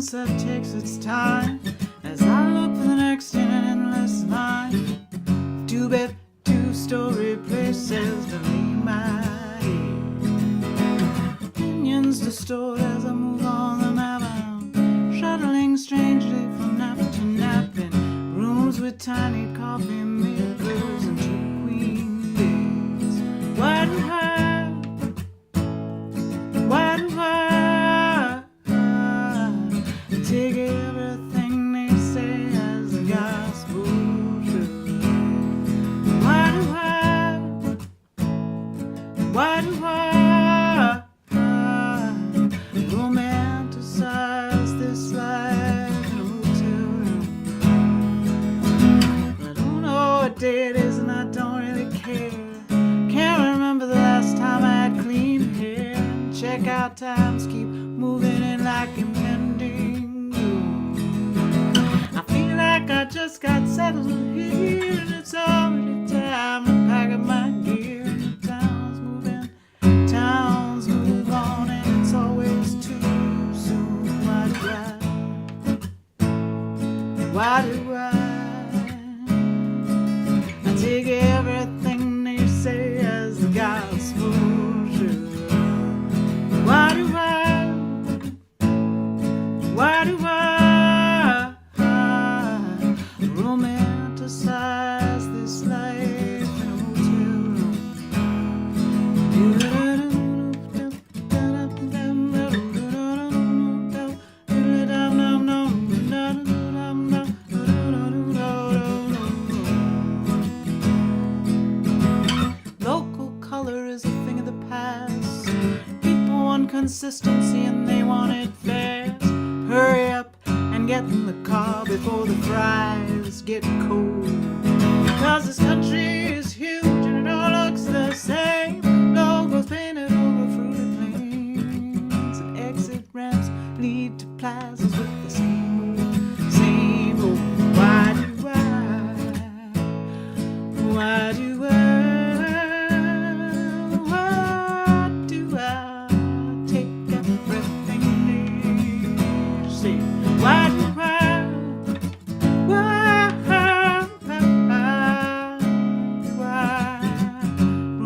sunset takes its time as I look for the next in an endless line. Two-bed, two-story places to lay my head. Opinions distorted as I move on the map. I'm shuttling strangely from nap to nap in rooms with tiny coffee makers and two queen beds. Why do I take everything they say as the gospel truth? Why do I romanticize this life in a motel room? I don't know what day it is and I don't really care. Can't remember the last time I had clean hair. Checkout times keep moving in like impending doom. I feel like I just got settled here and it's already time to pack up my gear. Towns move on and it's always too soon. Why do I take everything they say as the gospel truth? Why do I romanticize this life in a motel room? Local color is a thing of the past. People want consistency and they want it fast. Hurry up and get in the car before the fries get cold. Cause this country is huge and it all looks the same. Logos painted over fruited plains and exit ramps lead to plazas with the same old. Why do I take everything they say? Why do I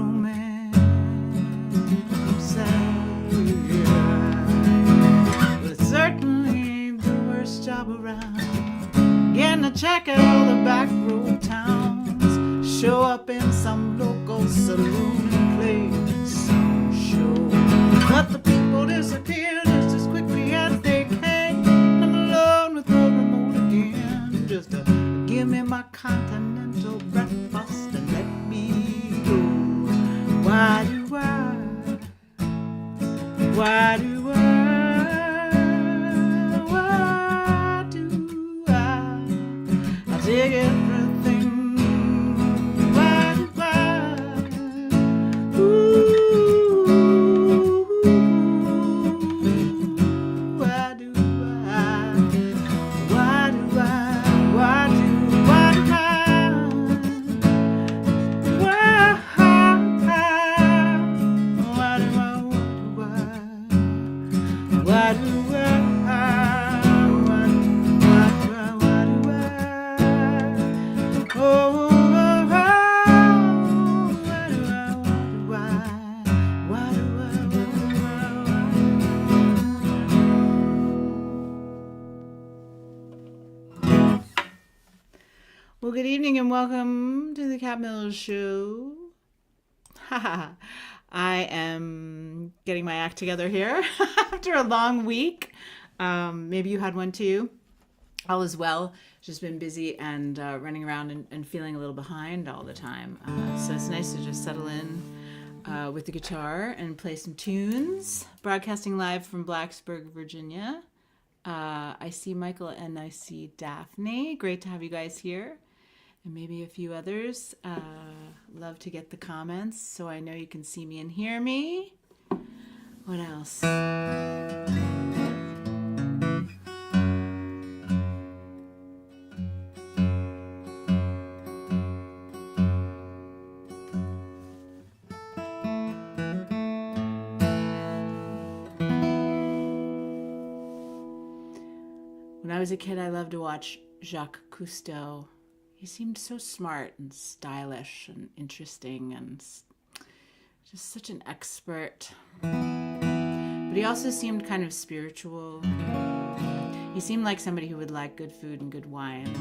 romanticize? Well, it's certainly the worst job around. Getting a check at all the back road towns. Show up in some local saloon and play some show. But the people disappear just as quickly as they came. I'm alone with no remote again. Just give me my continental breakfast and let me go. Why do I take everything? Why do I? Well, good evening and welcome to the Cat Mills Show. I am getting my act together here after a long week. Maybe you had one too. All is well. Just been busy and running around and feeling a little behind all the time. So it's nice to just settle in with the guitar and play some tunes. Broadcasting live from Blacksburg, Virginia. I see Michael and I see Daphne. Great to have you guys here. And maybe a few others. Love to get the comments so I know you can see me and hear me. What else? When I was a kid, I loved to watch Jacques Cousteau. He seemed so smart and stylish and interesting and just such an expert. But he also seemed kind of spiritual. He seemed like somebody who would like good food and good wine.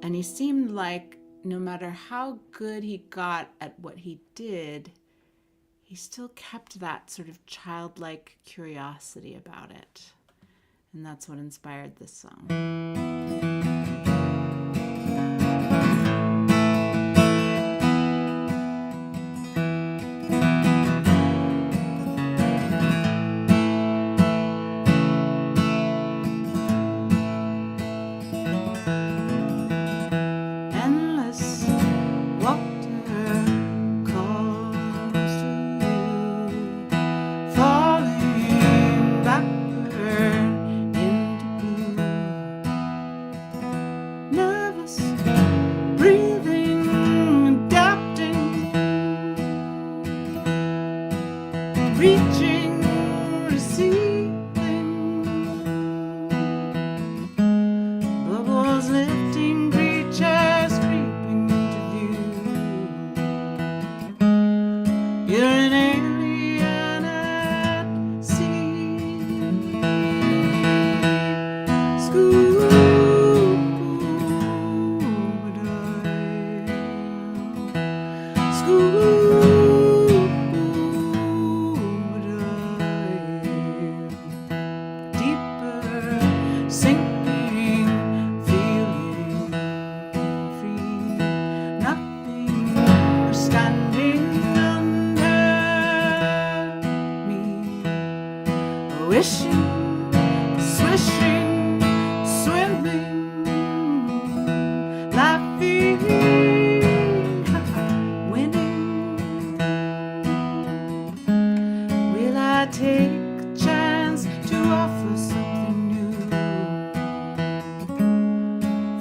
And he seemed like no matter how good he got at what he did, he still kept that sort of childlike curiosity about it. And that's what inspired this song. Reaching, receiving, bubbles lifting, creatures creeping into view. You're an alien at sea. Scuba dive. Scuba. Wishing, swishing, swimming, laughing, winning. Will I take a chance to offer something new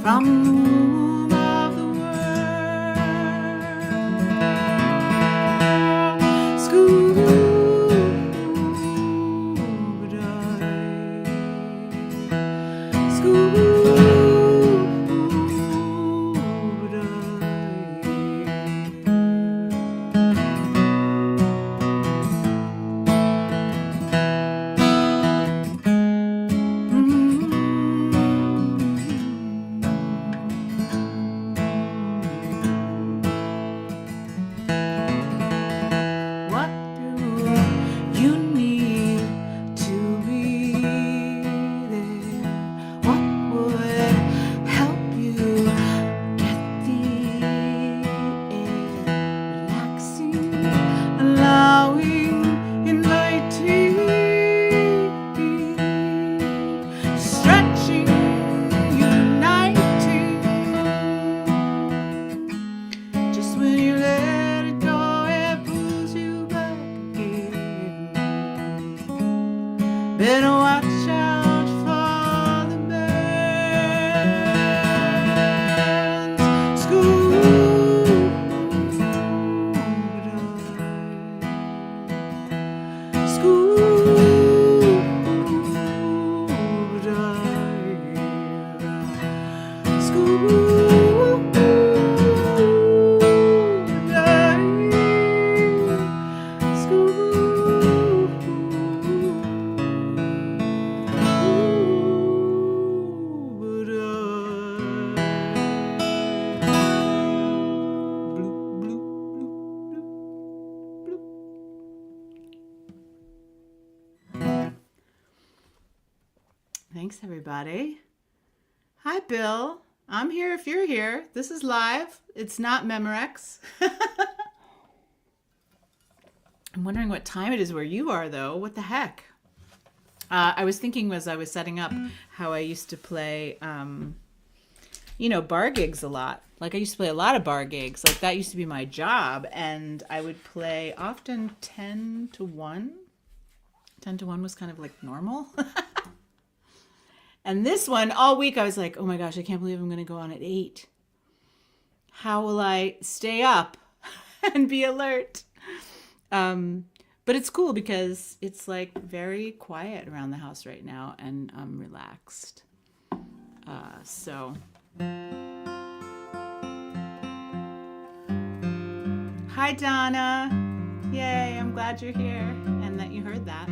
from the womb of the world? School. Better watch out for the birds. Scuba dive. Scuba dive. Scuba. Thanks, everybody. Hi, Bill. I'm here if you're here. This is live. It's not Memorex. I'm wondering what time it is where you are, though. What the heck? I was thinking as I was setting up how I used to play, bar gigs a lot. Like I used to play a lot of bar gigs. Like that used to be my job. And I would play often 10 to 1. 10 to 1 was kind of like normal. And this one, all week, I was like, oh my gosh, I can't believe I'm going to go on at 8. How will I stay up and be alert? But it's cool because it's like very quiet around the house right now, and I'm relaxed. So, hi Donna. Yay, I'm glad you're here and that you heard that.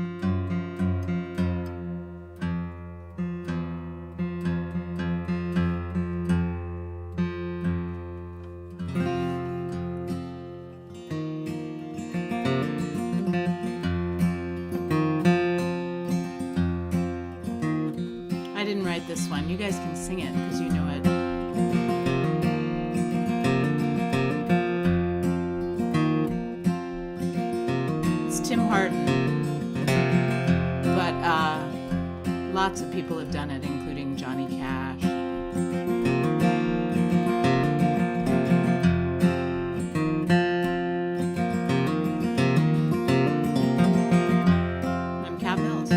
I didn't write this one. You guys can sing it because you know it. It's Tim Horton, but lots of people have done it, including Johnny Cash. I'm Cat Mills.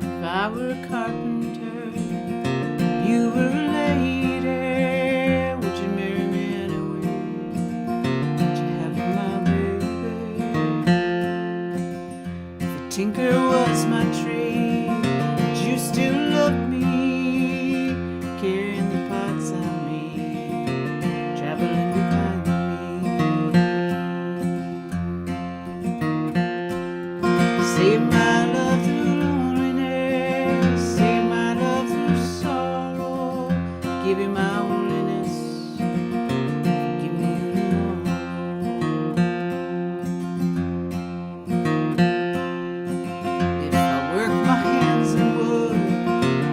If I were a carpenter, you were a lady, would you marry me anyway? Would you have my baby? If a tinker was my trade, would you still love me? Carrying the pots I made, traveling behind me. Save my love through loneliness, save my love through sorrow. Give you my loneliness, give me tomorrow. If I work my hands in wood,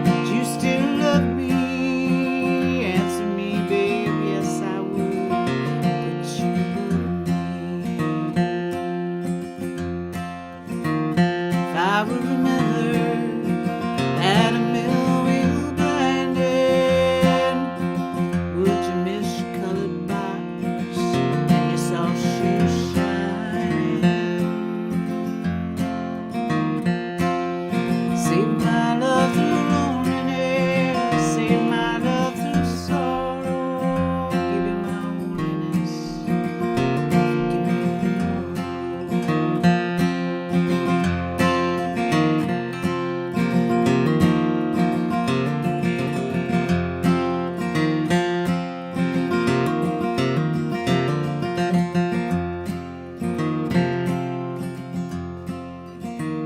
would you still love me? Answer me, babe, yes I would, but you wouldn't. If I were a miller at a mill wheel grinding, would you miss your colored box and your soft shoes shine? Save my love through loneliness, save my love through sorrow. Give you my loneliness, give me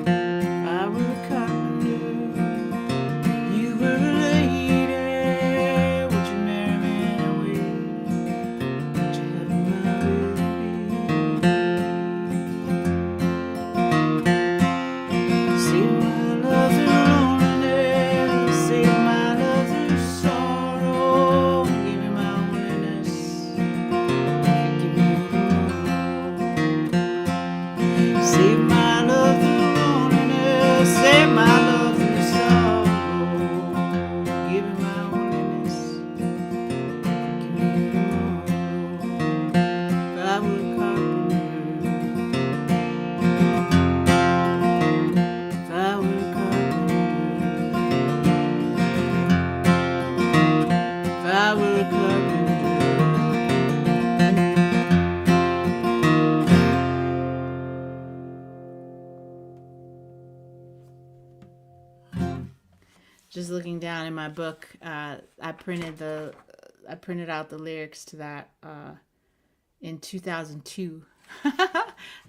if I were a carpenter, you were a lady, would you marry me anyway? Would you have my baby? Save my love through loneliness, save my love through sorrow. Give me my loneliness, give me tomorrow. Save my love through loneliness, save my love through sorrow. Give me my loneliness, give me tomorrow. If I were a carpenter, if I were a carpenter, if I were a carpenter. Just looking down in my book, I printed out the lyrics to that in 2002.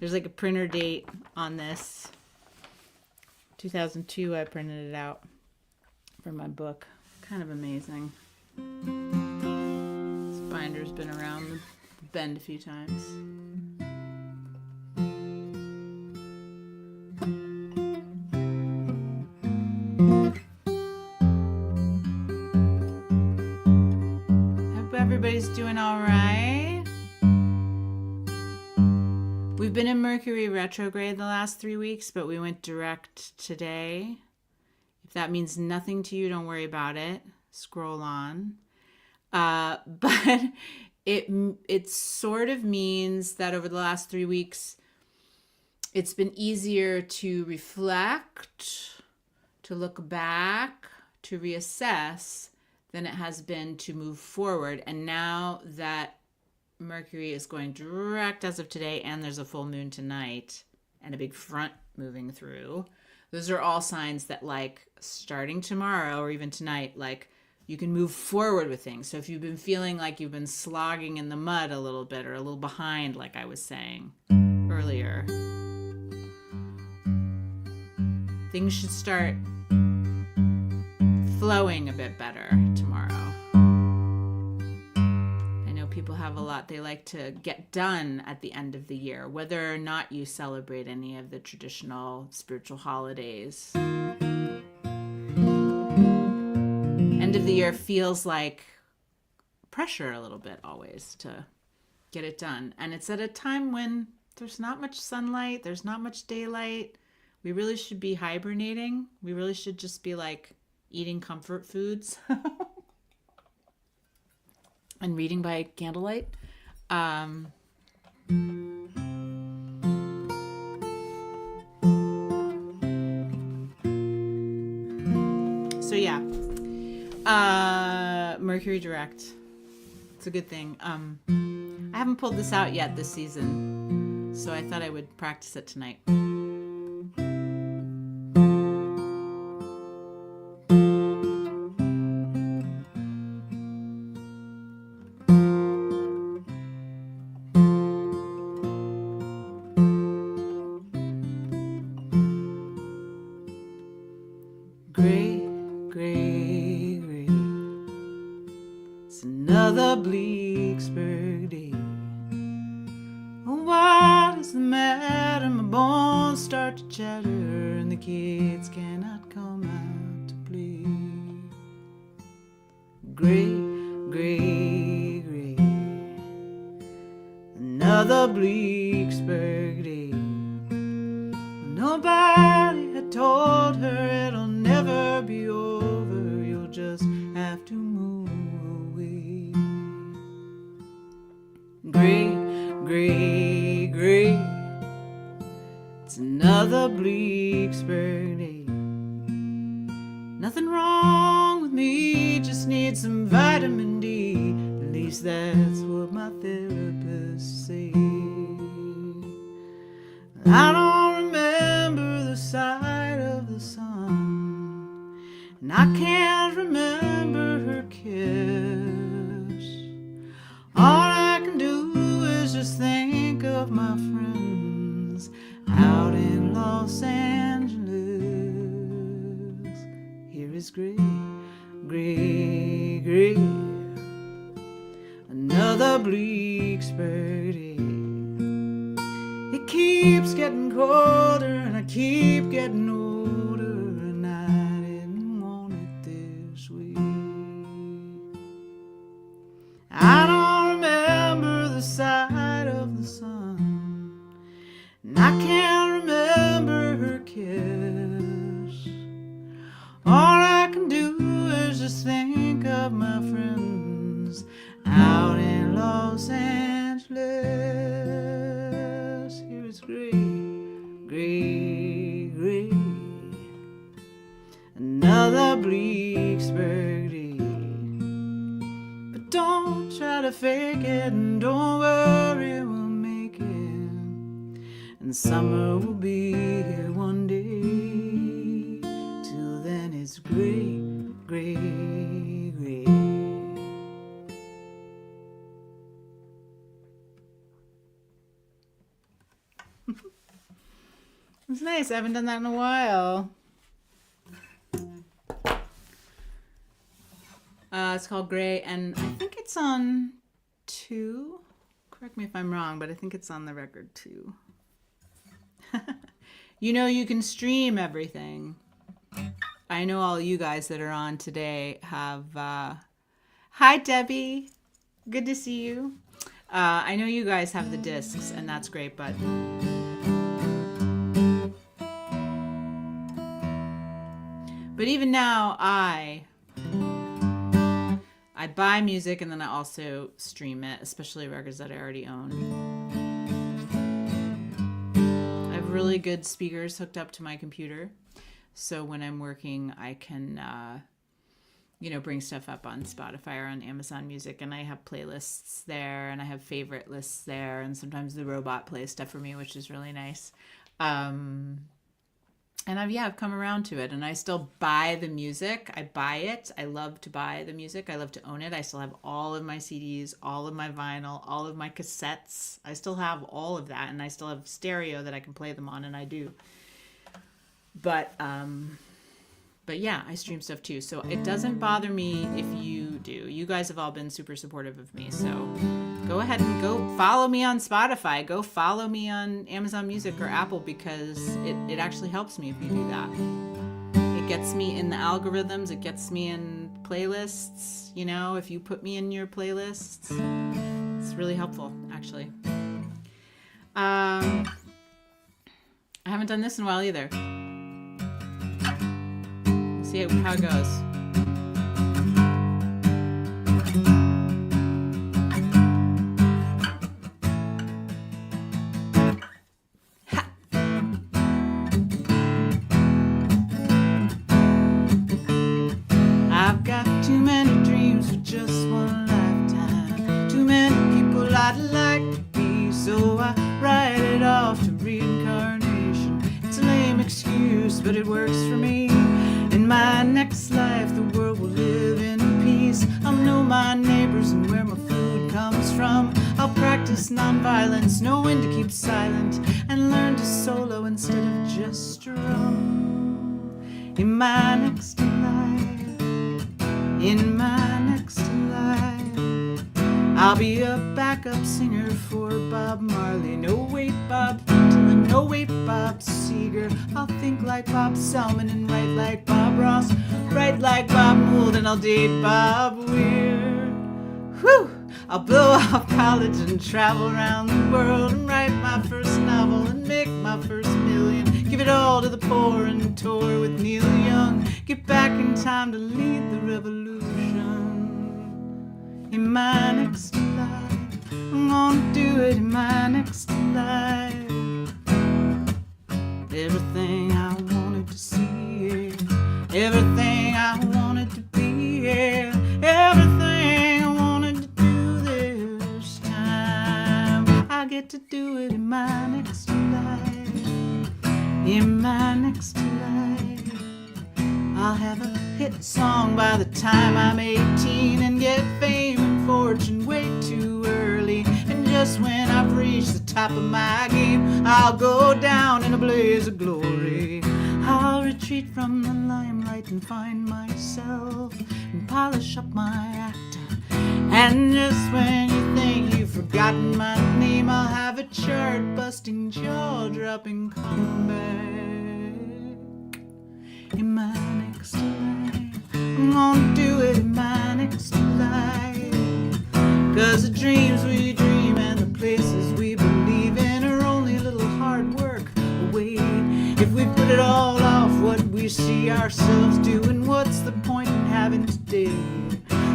There's like a printer date on this. 2002, I printed it out for my book. Kind of amazing. This binder's been around the bend a few times. Hope everybody's doing all right. We've been in Mercury retrograde the last 3 weeks, but we went direct today. If that means nothing to you, don't worry about it. Scroll on. But it sort of means that over the last 3 weeks, it's been easier to reflect, to look back, to reassess than it has been to move forward. And now that Mercury is going direct as of today, and there's a full moon tonight and a big front moving through. Those are all signs that, like, starting tomorrow or even tonight, like, you can move forward with things. So if you've been feeling like you've been slogging in the mud a little bit or a little behind, like I was saying earlier, things should start flowing a bit better tomorrow. I know people have a lot they like to get done at the end of the year, whether or not you celebrate any of the traditional spiritual holidays. End of the year feels like pressure a little bit always to get it done. And it's at a time when there's not much sunlight, there's not much daylight. We really should be hibernating. We really should just be like eating comfort foods and reading by candlelight. So yeah, Mercury direct. It's a good thing. I haven't pulled this out yet this season, so I thought I would practice it tonight. Gray, gray, gray. It's another Bleaksburg day. Oh, what is the matter? My bones start to chatter, and the kids cannot come out to play. Gray, gray, gray. Another Bleaksburg day. Nobody had told her it'll never be over. You'll just have to move away. Gray, gray, gray. It's another Bleaksburg day. Nothing wrong with me, just need some vitamin D. At least that's what my therapists say. I don't remember the sight of the sun, and I can't remember her kiss. All I can do is just think of my friends out in Los Angeles. Here is gray, gray, gray. Another Bleaksburg day. It keeps getting colder and I keep getting older, and I didn't want it this way. I don't remember the sight of the sun, and I can't remember her kiss. All I can do is just think of my friends out in Los Angeles. Here it's gray, gray, gray. Another Bleaksburg day. But don't try to fake it, and don't worry, we'll make it. And summer will be here one day. Till then it's gray, gray, gray. It's nice. I haven't done that in a while. It's called Gray, and I think it's on 2. Correct me if I'm wrong, but I think it's on the record 2. You know, you can stream everything. I know all you guys that are on today have... Hi, Debbie. Good to see you. I know you guys have the discs, and that's great, but... But even now, I buy music and then I also stream it, especially records that I already own. I have really good speakers hooked up to my computer, so when I'm working, I can, bring stuff up on Spotify or on Amazon Music, and I have playlists there, and I have favorite lists there, and sometimes the robot plays stuff for me, which is really nice. And I've come around to it, and I still buy the music. I buy it. I love to buy the music. I love to own it. I still have all of my CDs, all of my vinyl, all of my cassettes. I still have all of that, and I still have stereo that I can play them on, and I do. But yeah, I stream stuff too. So it doesn't bother me if you do. You guys have all been super supportive of me. So go ahead and go follow me on Spotify. Go follow me on Amazon Music or Apple, because it actually helps me if you do that. It gets me in the algorithms. It gets me in playlists. If you put me in your playlists, it's really helpful, actually. I haven't done this in a while either. See how it goes. Ha. I've got too many dreams for just one lifetime. Too many people I'd like to be, so I write it off to reincarnation. It's a lame excuse, but it works for me. In my next life, the world will live in peace. I'll know my neighbors and where my food comes from. I'll practice nonviolence, know when to keep silent, and learn to solo instead of just strum. In my next life, in my next life, I'll be a backup singer for Bob Marley. No wait, Bob Dylan, no wait, Bob Seger. I'll think like Bob Selman and write like Bob Ross, write like Bob Mould, and I'll date Bob Weir. Whew! I'll blow off college and travel around the world and write my first novel and make my first million. Give it all to the poor and tour with Neil Young. Get back in time to lead the revolution. In my next life, I'm gonna do it in my next life. Everything I wanted to see, everything I wanted to be, everything I wanted to do this time, I get to do it in my next life. In my next life, I'll have a hit song by the time I'm 18 and get fame and fortune way too early. And just when I've reached the top of my game, I'll go down in a blaze of glory. I'll retreat from the limelight and find myself and polish up my act. And just when you think you've forgotten my name, I'll have a chart-busting, jaw-dropping comeback. In my next life, I'm gonna do it in my next life. 'Cause the dreams we dream and the places we believe in are only a little hard work away. If we put it all off what we see ourselves doing, what's the point in having today?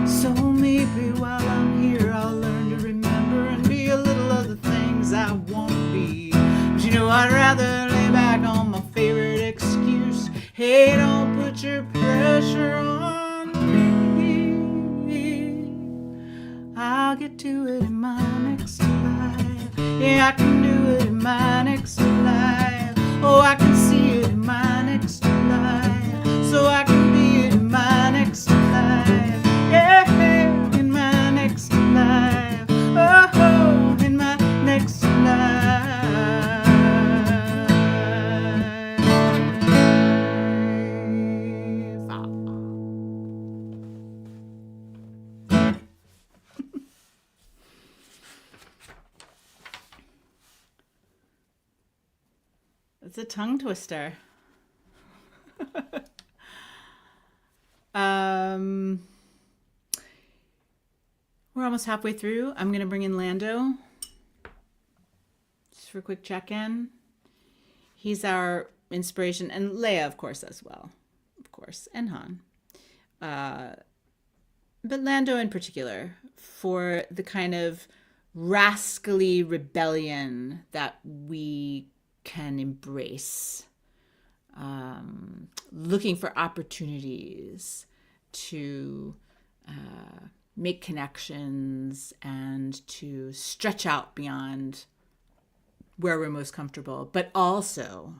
So maybe while I'm here I'll learn to remember and be a little of the things I want to be. But I'd rather lay back on my favorite excuse. Hey, don't put your pressure on me. I'll get to it in my next life. Yeah, I can do it in my next life. Oh, I can see it in my next life. So I can be it in my next life. Yeah, in my next life. Oh, in my next life. It's a tongue twister. We're almost halfway through. I'm going to bring in Lando just for a quick check-in. He's our inspiration, and Leia, of course, as well. Of course, and Han. But Lando in particular, for the kind of rascally rebellion that we can embrace, looking for opportunities, to make connections and to stretch out beyond where we're most comfortable, but also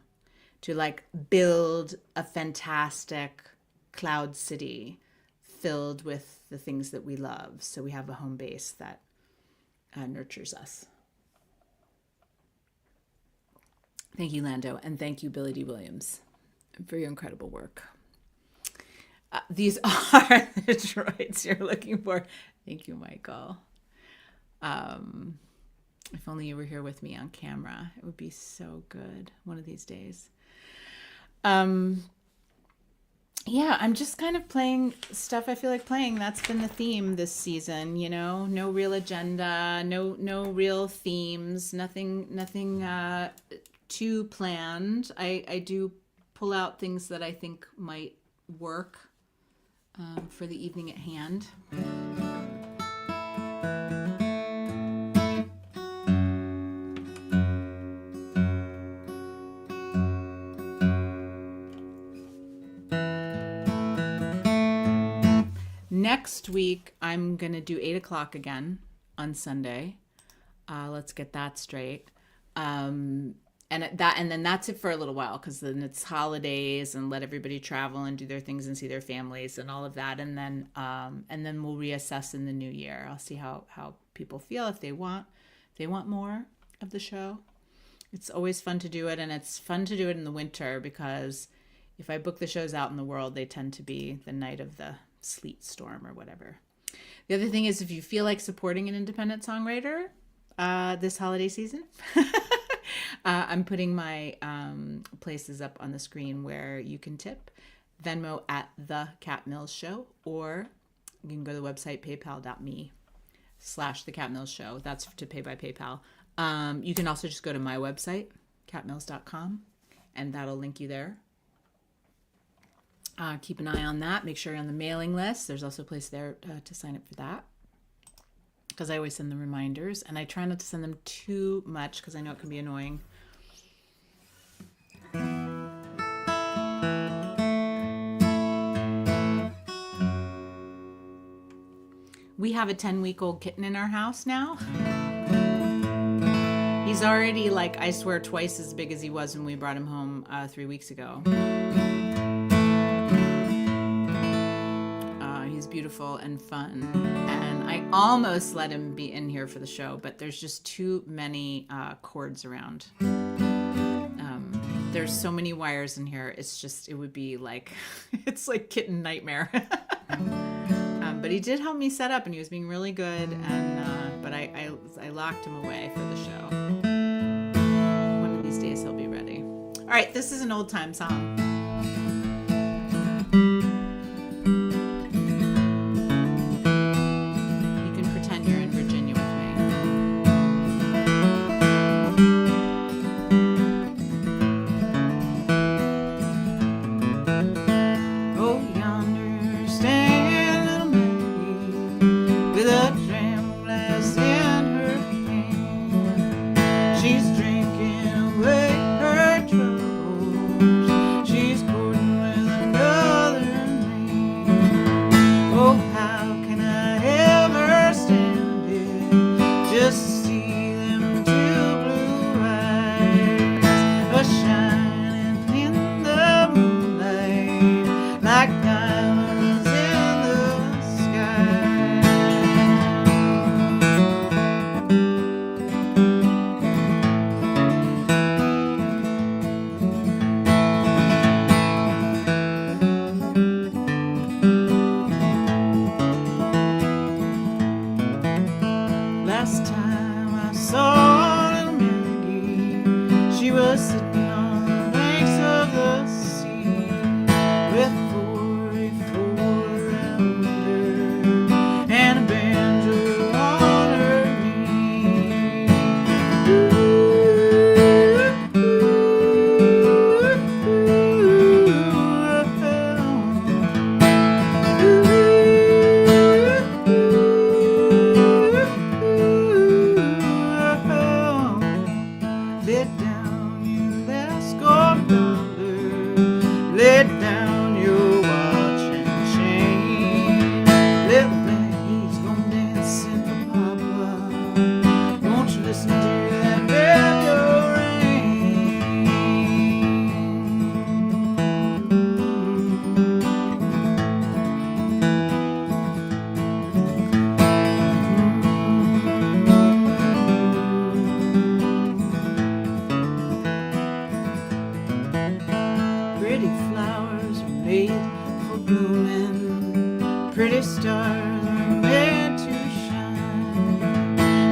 to like build a fantastic cloud city filled with the things that we love. So we have a home base that nurtures us. Thank you, Lando. And thank you, Billy D. Williams, for your incredible work. These are the droids you're looking for. Thank you, Michael. If only you were here with me on camera, it would be so good one of these days. Yeah, I'm just kind of playing stuff I feel like playing. That's been the theme this season, you know, no real agenda, no real themes, nothing too planned. I do pull out things that I think might work for the evening at hand. Next week, I'm going to do 8 o'clock again on Sunday. Let's get that straight. And then that's it for a little while, because then it's holidays and let everybody travel and do their things and see their families and all of that. And then we'll reassess in the new year. I'll see how people feel, if they want more of the show. It's always fun to do it, and it's fun to do it in the winter, because if I book the shows out in the world, they tend to be the night of the sleet storm or whatever. The other thing is, if you feel like supporting an independent songwriter this holiday season, I'm putting my places up on the screen where you can tip. Venmo at The Cat Mills Show, or you can go to the website paypal.me/The Cat Mills Show. That's to pay by PayPal. You can also just go to my website, catmills.com, and that'll link you there. Keep an eye on that. Make sure you're on the mailing list. There's also a place there to sign up for that, because I always send them reminders, and I try not to send them too much because I know it can be annoying. We have a 10-week-old kitten in our house now. He's already, like, I swear, twice as big as he was when we brought him home 3 weeks ago. He's beautiful and fun, and I almost let him be in here for the show, but there's just too many cords around. There's so many wires in here. It would be like, it's like kitten nightmare. But he did help me set up, and he was being really good, and but I locked him away for the show. One of these days he'll be ready. All right, this is an old time song. She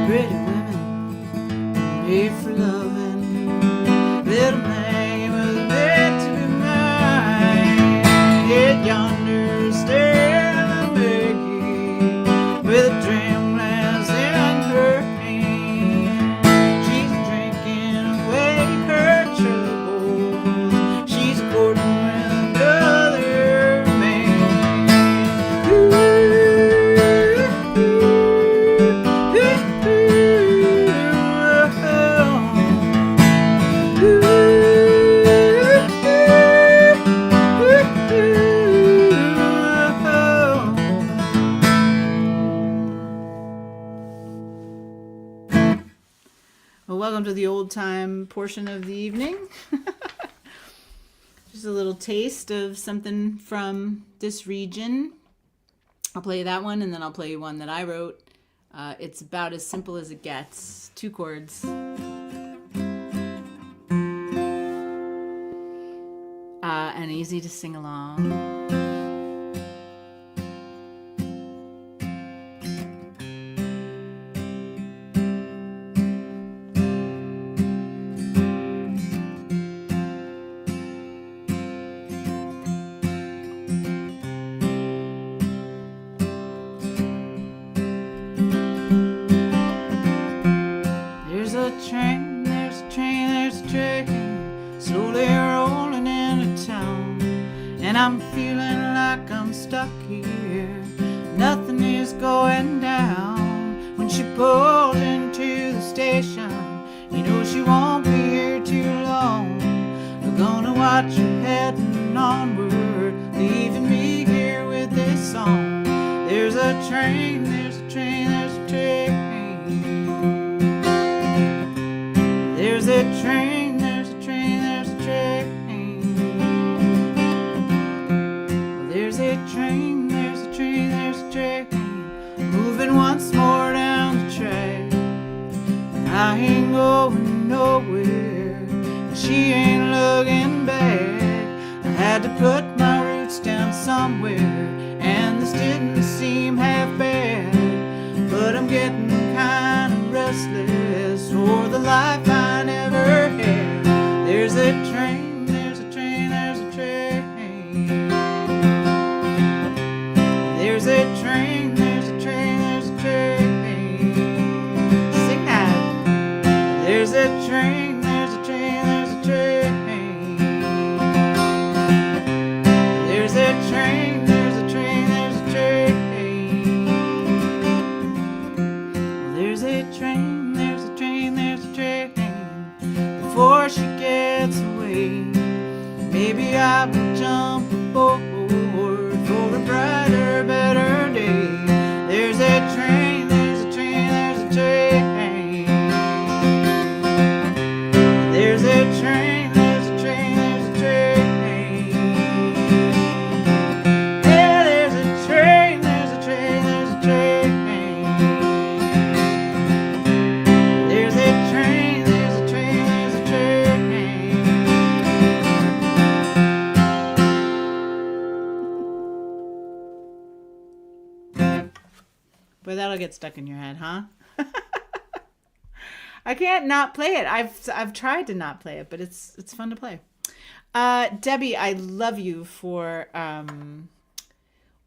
Pretty women made for loving. Little Maggie was meant to be mine. Yet yonder Stella Maggie with a dram glass in her hand. She's drinking away her troubles. She's courting with another man. Well, welcome to the old time portion of the evening. Just a little taste of something from this region. I'll play you that one, and then I'll play you one that I wrote. It's about as simple as it gets. 2 chords. And easy to sing along. There's a train, there's a train, there's a train, slowly rolling into town. And I'm feeling like I'm stuck here, nothing is going down. When she pulls into the station, you know she won't be here too long. I'm gonna watch her heading onward, leaving me here with this song. There's a train, there's a train, there's a train. There's a train, there's a train, there's a train. Well, there's a train, there's a train, there's a train, moving once more down the track. I ain't going nowhere, she ain't looking back. I had to put my roots down somewhere, and this didn't seem half bad. But I'm getting kind of restless for the life I never had. There's a train, there's a train, there's a train. There's a train, there's a train, there's a train. Sing that. There's a train, there's a train, there's a train. There's a train, there's a train, there's a train. There's a train, there's a train, there's a train. Before she gets away, maybe I will jump aboard for a brighter, better day. There's a train, there's a train, there's a train. There's a train, there's a train, there's a train. Yeah, there's a train, there's a train, there's a train. There's a train, there's a train, there's a train. Boy, that'll get stuck in your head, huh? I can't not play it. I've tried to not play it, but it's fun to play. Debbie, I love you for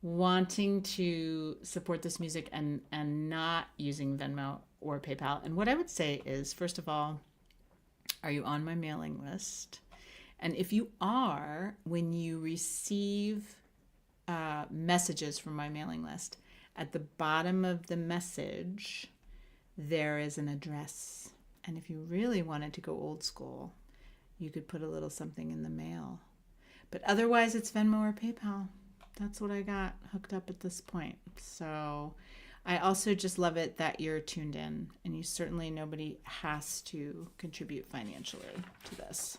wanting to support this music and not using Venmo or PayPal. And what I would say is, first of all, are you on my mailing list? And if you are, when you receive messages from my mailing list, at the bottom of the message, there is an address. And if you really wanted to go old school, you could put a little something in the mail. But otherwise, it's Venmo or PayPal. That's what I got hooked up at this point. So I also just love it that you're tuned in, and you certainly, nobody has to contribute financially to this.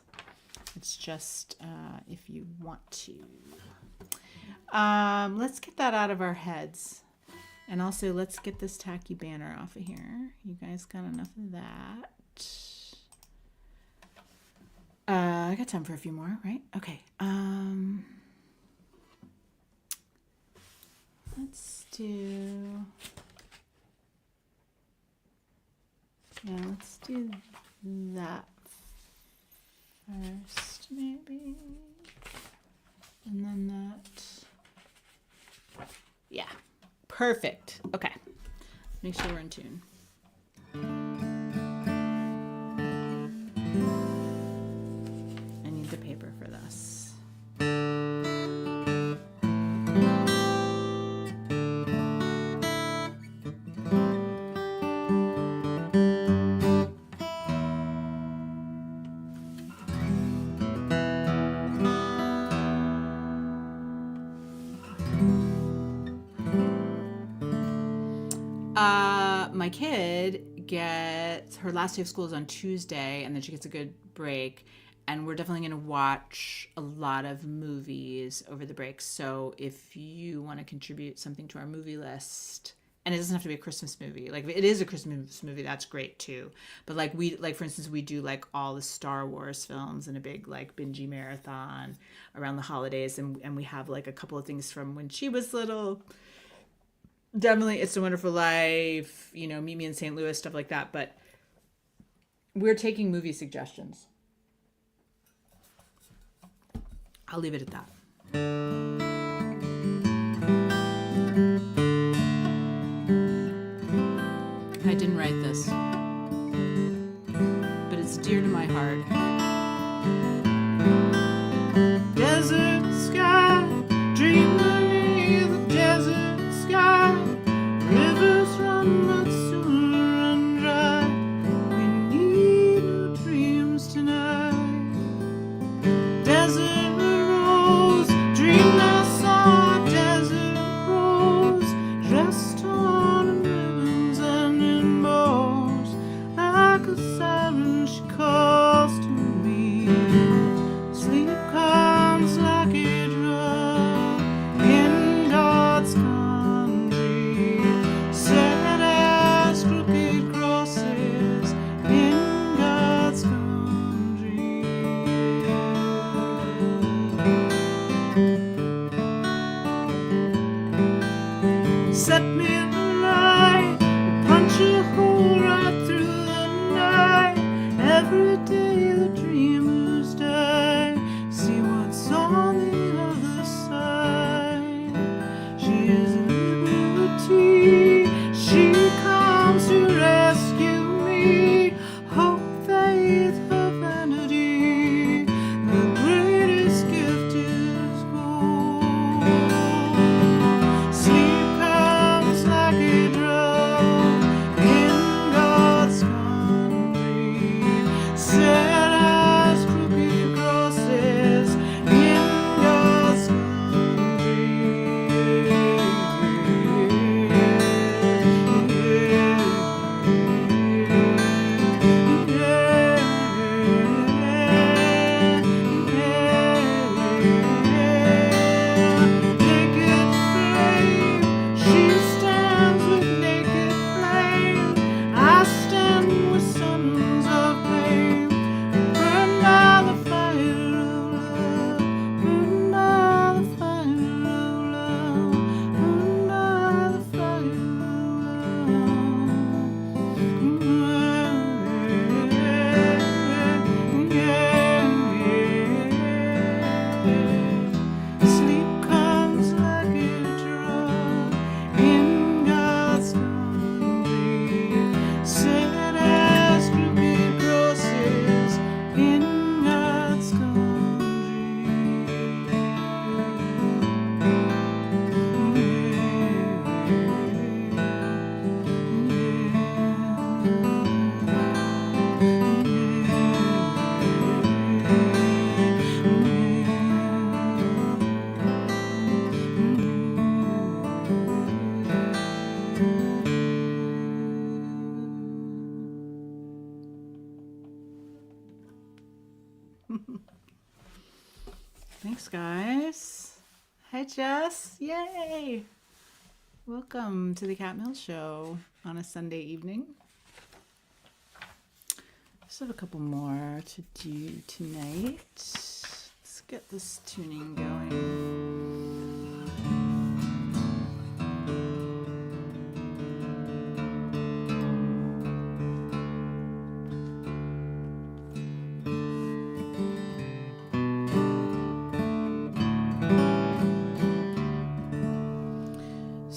It's just if you want to. Let's get that out of our heads. And also, let's get this tacky banner off of here. You guys got enough of that? I got time for a few more, right? Okay. Let's do... Yeah, let's do that first, maybe. And then that. Yeah. Perfect. Okay. Make sure we're in tune. I need the paper for this. My kid gets her last day of school is on Tuesday, and then she gets a good break. And we're definitely going to watch a lot of movies over the break. So if you want to contribute something to our movie list, and it doesn't have to be a Christmas movie. Like if it is a Christmas movie, that's great too. But like for instance, we do like all the Star Wars films in a big like bingey marathon around the holidays, and we have like a couple of things from when she was little. Definitely It's a Wonderful Life, Meet Me in St. Louis, stuff like that. But we're taking movie suggestions. I'll leave it at that. I didn't write this, but it's dear to my heart. Desert sky, dream beneath the desert sky. Rivers run but soon run dry. We need new dreams tonight. Desert rose, dream I saw a desert rose, dressed on in ribbons and in bows. Like a siren she calls to me. Sleep comes like a drug in God's country. Sad as crooked crosses in God's country. Set me alight, punch a hole right through the night. Every day the dreamers die. See what's on the other side. She is liberty. She comes to rescue me. Hope, faith, her vanity. The greatest gift is gold. Sleep comes like a drug in God's country. Sad as crooked crosses in God's Naked flame, she stands with naked flame. I stand with sons of flame. Burn by the fire of love. Burn by the fire of love. Burn by the fire of love. Sleep comes like a drug in God's country. Sad as crooked crosses in God's Thanks, guys. Hi, Jess. Yay. Welcome to the Cat Mills Show on a Sunday evening. Just have a couple more to do tonight. Let's get this tuning going.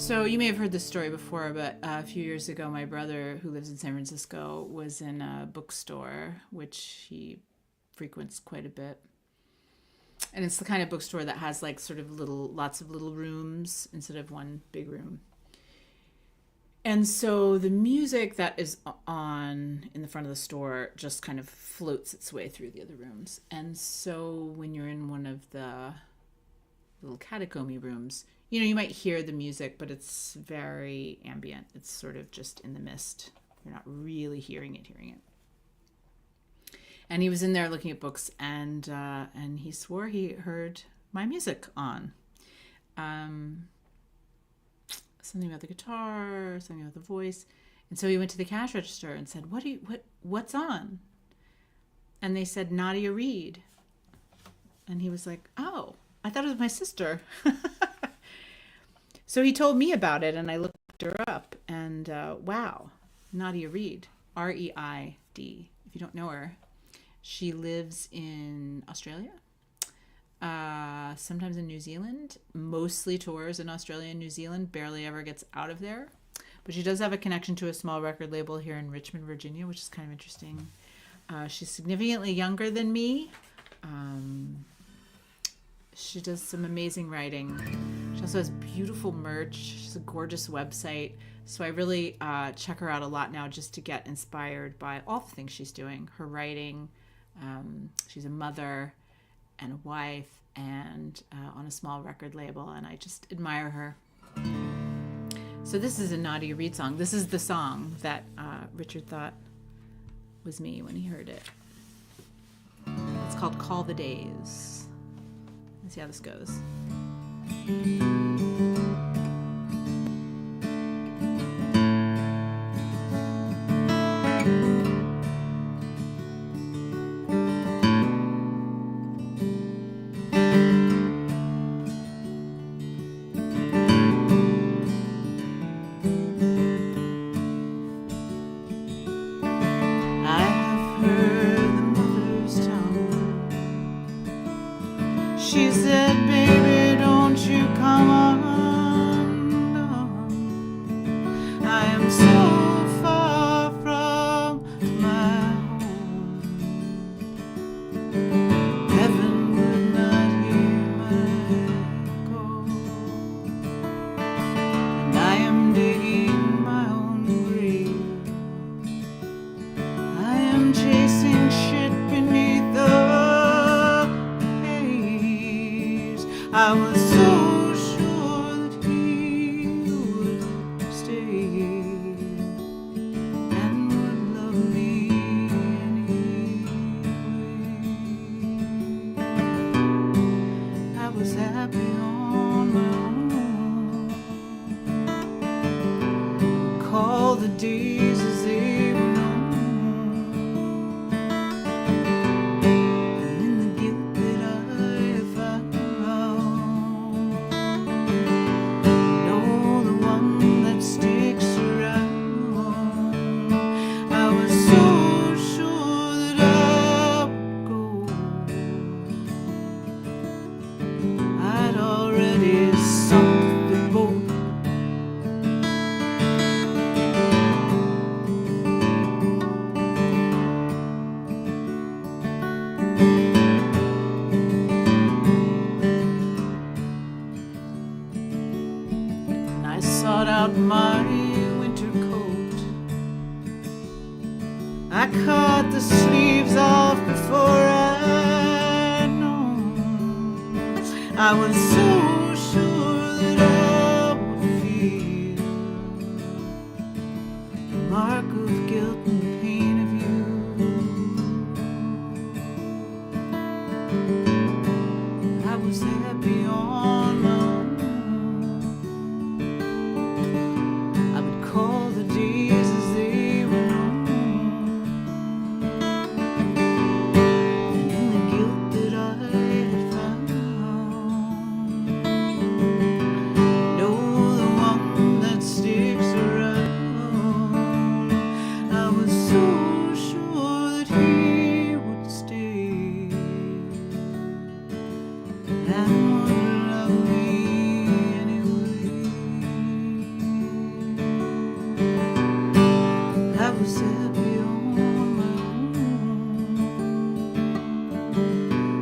So you may have heard this story before, but a few years ago, my brother, who lives in San Francisco, was in a bookstore, which he frequents quite a bit. And it's the kind of bookstore that has like sort of lots of little rooms instead of one big room. And so the music that is on in the front of the store just kind of floats its way through the other rooms. And so when you're in one of the little catacomby rooms, you might hear the music, but it's very ambient. It's sort of just in the mist. You're not really hearing it. And he was in there looking at books, and he swore he heard my music on. Something about the guitar, something about the voice. And so he went to the cash register and said, what's on? And they said, Nadia Reid. And he was like, oh, I thought it was my sister. So he told me about it, and I looked her up, and wow, Nadia Reid, R-E-I-D. If you don't know her, she lives in Australia, sometimes in New Zealand, mostly tours in Australia and New Zealand, barely ever gets out of there. But she does have a connection to a small record label here in Richmond, Virginia, which is kind of interesting. She's significantly younger than me. She does some amazing writing. She also has beautiful merch. She's a gorgeous website. So I really check her out a lot now just to get inspired by all the things she's doing. Her writing. She's a mother and a wife and on a small record label. And I just admire her. So this is a Nadia Reid song. This is the song that Richard thought was me when he heard it. It's called Call the Days. Let's see how this goes. She said, baby, don't you come undone. I am so far from my home. Heaven would not hear my call. And I am digging my own grave. I am chasing shit beneath the I was so sure that he would stay and would love me anyway. I was happy on my own. Call the days as they were known. And in the guilt that I found, I sought out my winter coat. I cut the sleeves off before I'd known. I was so sure that I would feel the mark of guilt and pain of you. I was happy on my own. Call the days as they were known. And in the guilt that I had found, know the one that sticks around. I was was happy on my own.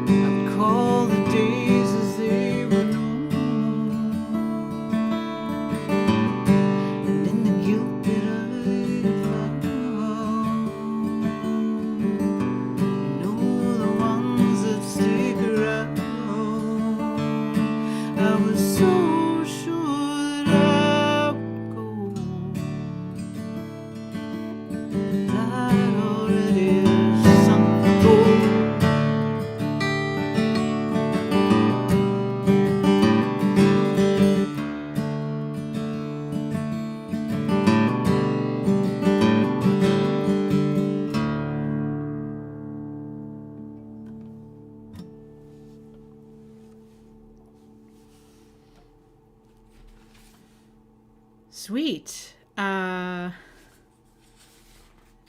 I'd call the days as they were known, and in the guilt that I'd found, you know, the ones that stick around, I was so sure that I would go. I'd already sunk the gold. Sweet.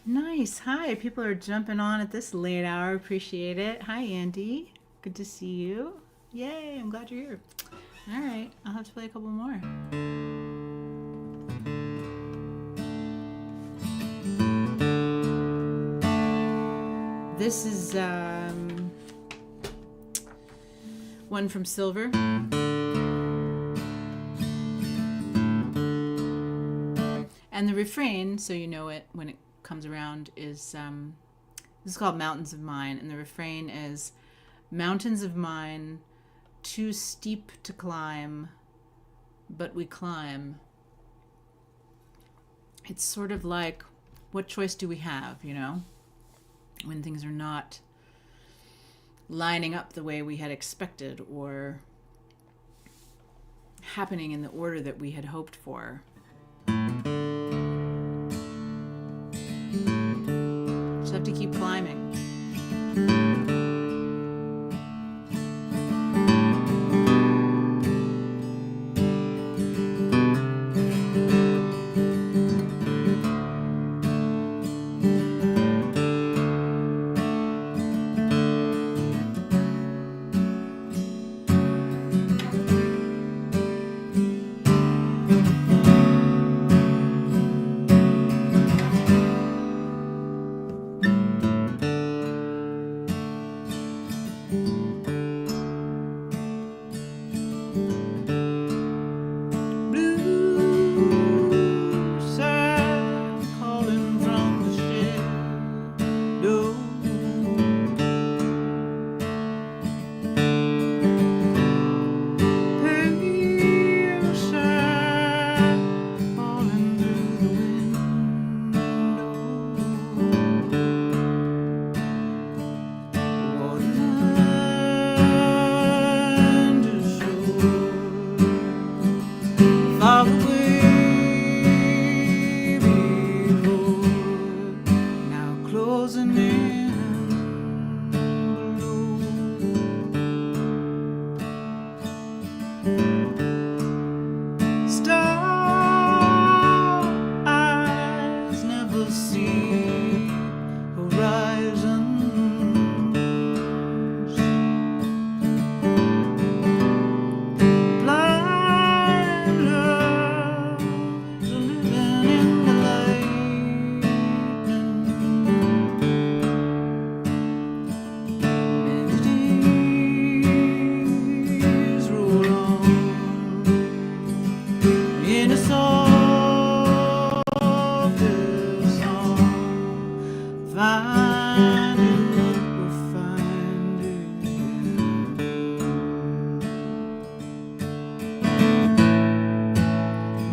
Nice. Hi. People are jumping on at this late hour. Appreciate it. Hi, Andy. Good to see you. Yay. I'm glad you're here. All right. I'll have to play a couple more. This is one from Silver. And the refrain, so you know it when it comes around, is this is called Mountains of Mine. And the refrain is, mountains of mine, too steep to climb, but we climb. It's sort of like, what choice do we have, you know? When things are not lining up the way we had expected or happening in the order that we had hoped for. Just have to keep climbing.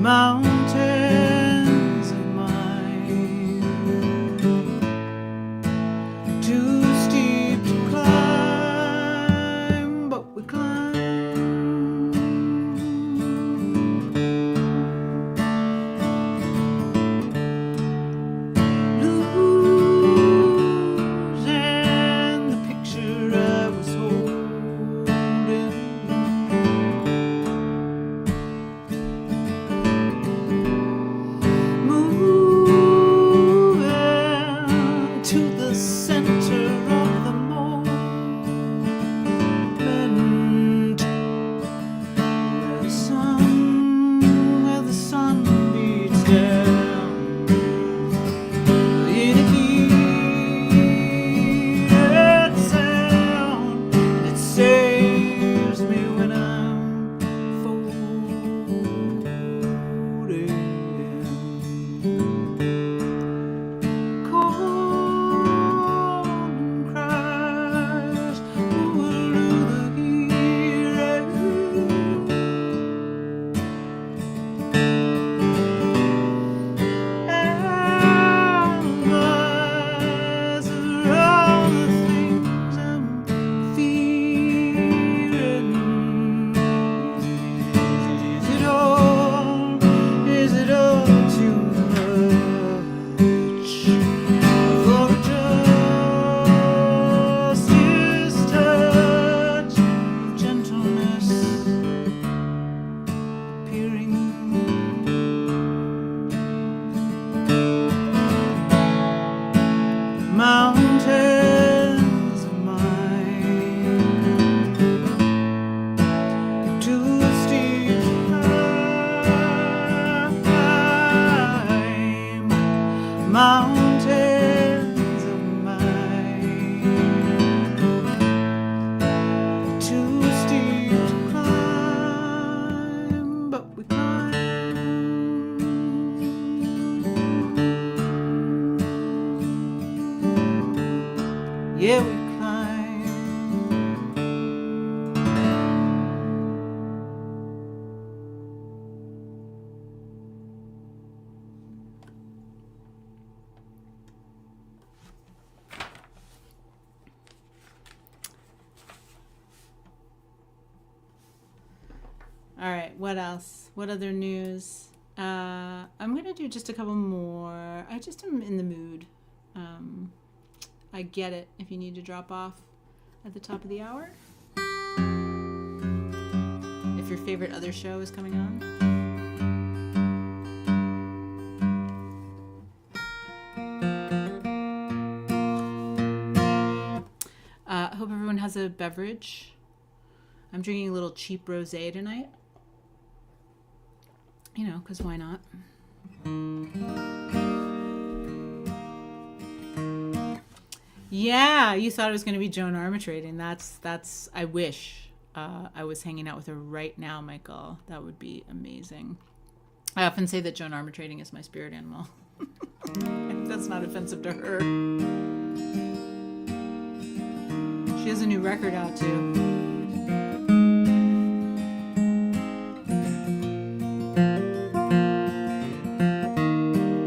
Mountains of mine, too steep to climb, but we climb. Lose mountains of mine, too steep to climb, but we climb. Yeah, we climb. All right, what else? What other news? I'm going to do just a couple more. I just am in the mood. I get it if you need to drop off at the top of the hour. If your favorite other show is coming on. I hope everyone has a beverage. I'm drinking a little cheap rosé tonight. You know, because why not? Yeah, you thought it was going to be Joan Armatrading. That's. I wish I was hanging out with her right now, Michael. That would be amazing. I often say that Joan Armatrading is my spirit animal. If that's not offensive to her. She has a new record out too.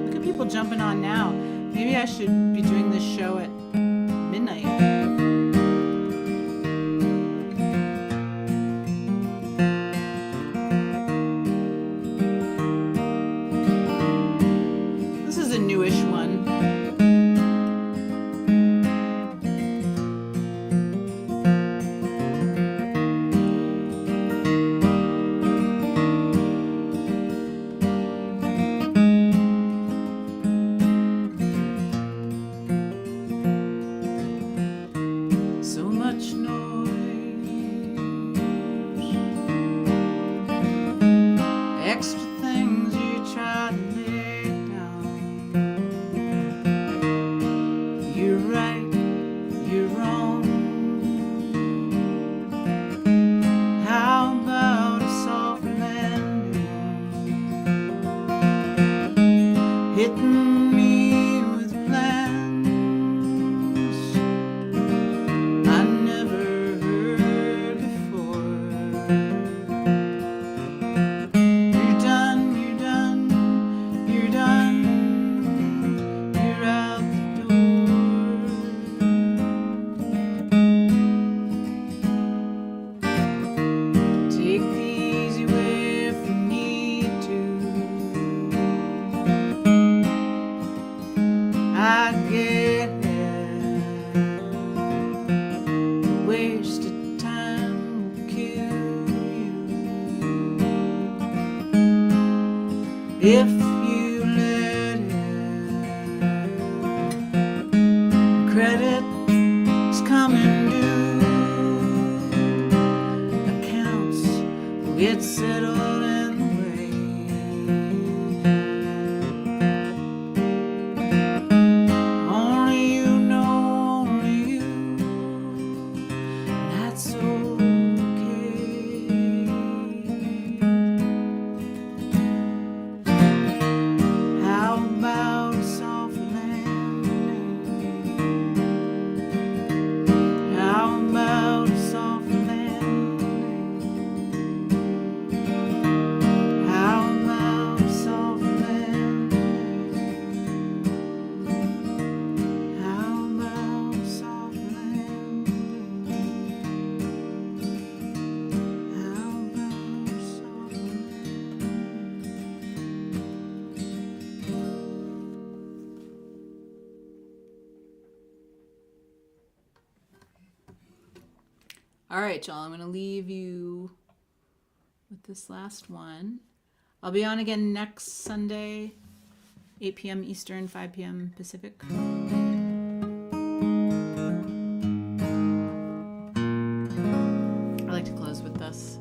Look at people jumping on now. Maybe I should be doing this show at midnight. This is a newish one. So much noise, extra things you try to lay down. You're right, you're wrong. How about a soft landing? Hitting me with plans I never heard before. You're done, you're done, you're done. You're out the door. Take the easy way if you need to. I get it. Waste of time will kill you if you let it. Credit's coming due. Accounts will get settled in the way. Only you know, only you. That's okay. How about a soft landing? How about a soft landing? How about a soft landing? How about a soft landing? How about a soft All right, y'all, I'm going to leave you with this last one. I'll be on again next Sunday, 8 p.m. Eastern, 5 p.m. Pacific. I like to close with this.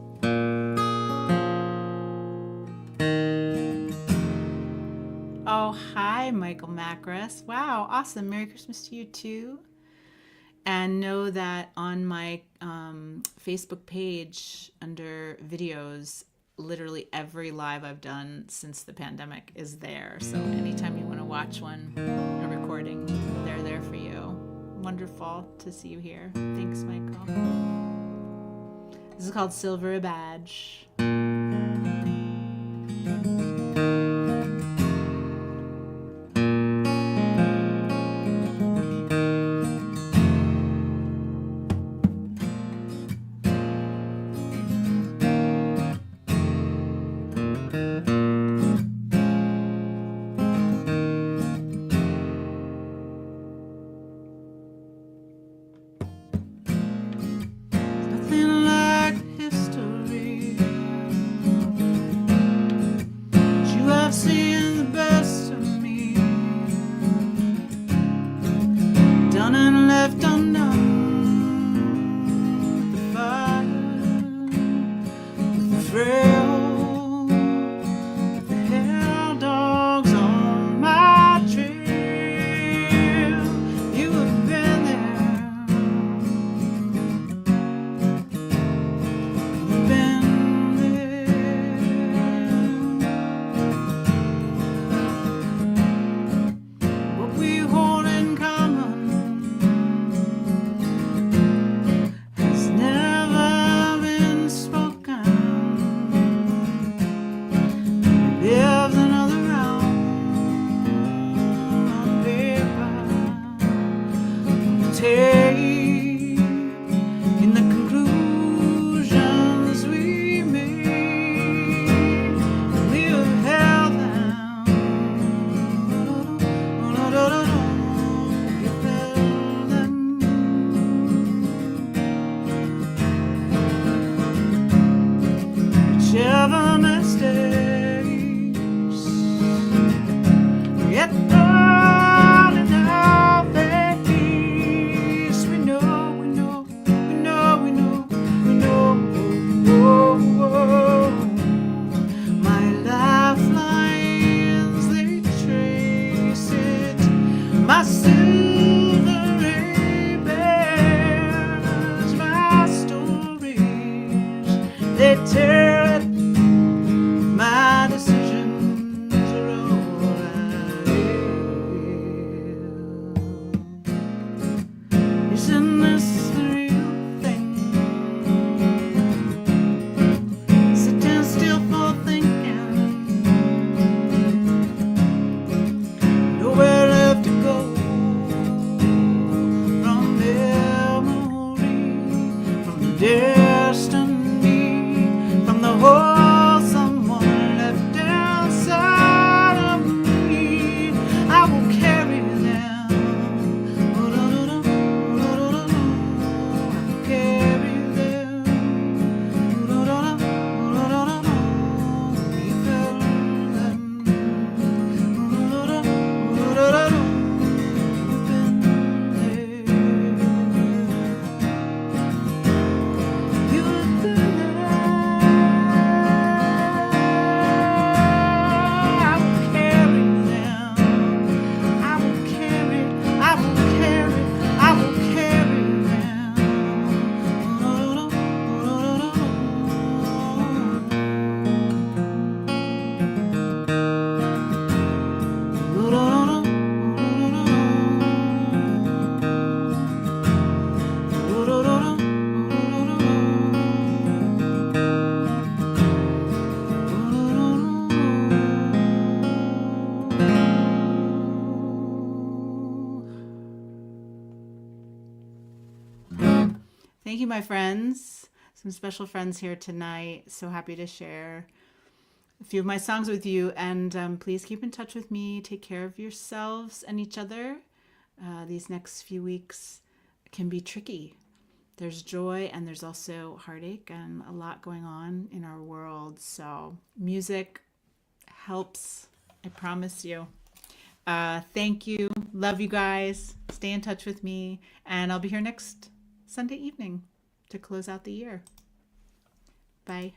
Oh, hi, Michael Mack. Chris. Wow, awesome. Merry Christmas to you too. And know that on my Facebook page under videos, literally every live I've done since the pandemic is there. So anytime you want to watch one, a recording, they're there for you. Wonderful to see you here. Thanks, Michael. This is called Silver a Badge. Nothing like history. You have seen the best of me, done and left undone. The fire, the frail, the hell dogs on my trail. You have been there. Been there. What we hold in common has never been spoken. Lives another round on paper, on the tape, in the conclusions we made. We have held them. We have held them. Whichever mistakes get thrown in our face, we know, we know, we know, we know, we know. My lifelines, they trace it. My silver ray bears my stories. They tell it. My decisions are all I have. Isn't this the real thing? Sitting still for thinking, nowhere left to go from memory, from destiny, from the hole someone left inside of me. I will carry them. I will carry them. We felt them. You've been there. I will carry them. I will carry, I will carry, I will carry them. Thank you, my friends. Some special friends here tonight. So happy to share a few of my songs with you. And please keep in touch with me. Take care of yourselves and each other. These next few weeks can be tricky. There's joy and there's also heartache and a lot going on in our world. So music helps, I promise you. Thank you. Love you guys. Stay in touch with me. And I'll be here next Sunday evening to close out the year. Bye.